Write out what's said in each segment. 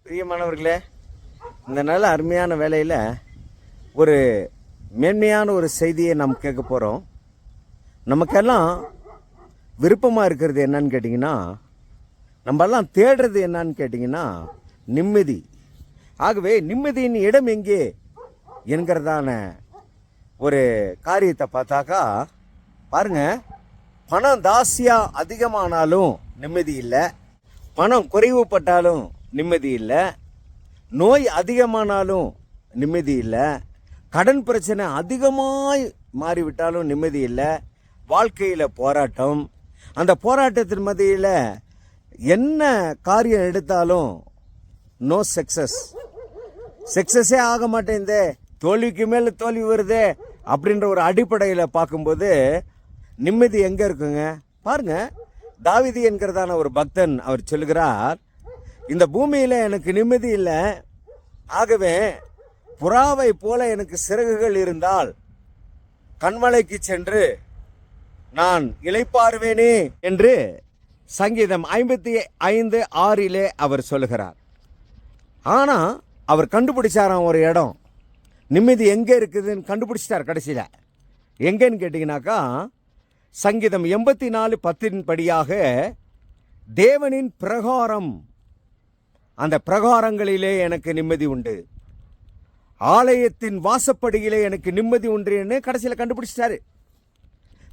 பிரியமானவர்களே, இந்த நல்ல அருமையான வேலையில் ஒரு மேன்மையான ஒரு செய்தியை நாம் கேட்க போகிறோம். நமக்கெல்லாம் விருப்பமாக இருக்கிறது என்னன்னு கேட்டிங்கன்னா, நம்மெல்லாம் தேடுறது என்னன்னு கேட்டிங்கன்னா நிம்மதி. ஆகவே நிம்மதியின் இடம் எங்கே என்கிறதான ஒரு காரியத்தை பார்த்தாக்கா பாருங்க, பணம் தாசியாக அதிகமானாலும் நிம்மதி இல்லை, பணம் குறைவுபட்டாலும் நிம்மதி இல்லை, நோய் அதிகமானாலும் நிம்மதி இல்லை, கடன் பிரச்சனை அதிகமாய் மாறிவிட்டாலும் நிம்மதி இல்லை, வாழ்க்கையில் போராட்டம், அந்த போராட்டத்தின் மத்தியில் என்ன காரியம் எடுத்தாலும் நோ சக்சஸே ஆக மாட்டேங்குதே, தோல்விக்கு மேலே தோல்வி வருதே அப்படின்ற ஒரு அடிப்படையில் பார்க்கும்போது நிம்மதி எங்கே இருக்குங்க? பாருங்க, தாவீது என்கிறதான ஒரு பக்தன் அவர் சொல்லுகிறார், இந்த பூமியில் எனக்கு நிம்மதி இல்லை, ஆகவே புறாவை போல எனக்கு சிறகுகள் இருந்தால் கண்மலைக்கு சென்று நான் இளைப்பாறுவேனே என்று சங்கீதம் 55:6 அவர் சொல்லுகிறார். ஆனால் அவர் கண்டுபிடிச்சாராம் ஒரு இடம், நிம்மதி எங்கே இருக்குதுன்னு கண்டுபிடிச்சிட்டார். கடைசியில் எங்கேன்னு கேட்டிங்கனாக்கா சங்கீதம் 84:10 படியாக தேவனின் பிரகாரம், அந்த பிரகாரங்களிலே எனக்கு நிம்மதி உண்டு, ஆலயத்தின் வாசப்படியிலே எனக்கு நிம்மதி உண்டுன்னு கடைசியில் கண்டுபிடிச்சிட்டாரு.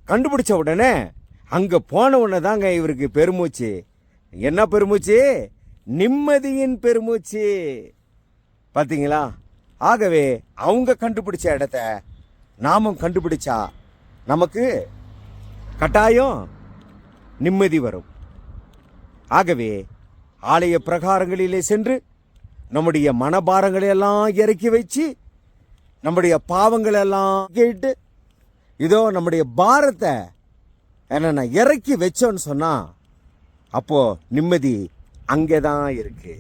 கண்டுபிடிச்ச உடனே அங்கே போன உடனே தாங்க இவருக்கு பெருமூச்சு. என்ன பெருமூச்சு? நிம்மதியின் பெருமூச்சு. பார்த்தீங்களா? ஆகவே அவங்க கண்டுபிடிச்ச இடத்த நாமும் கண்டுபிடிச்சா நமக்கு கட்டாயம் நிம்மதி வரும். ஆகவே ஆலய பிரகாரங்களிலே சென்று நம்முடைய மனபாரங்களெல்லாம் இறக்கி வச்சு நம்முடைய பாவங்களெல்லாம் கேட்டு இதோ நம்முடைய பாரத்தை என்னென்ன இறக்கி வச்சோன்னு சொன்னா அப்போ நிம்மதி அங்கே தான் இருக்கு.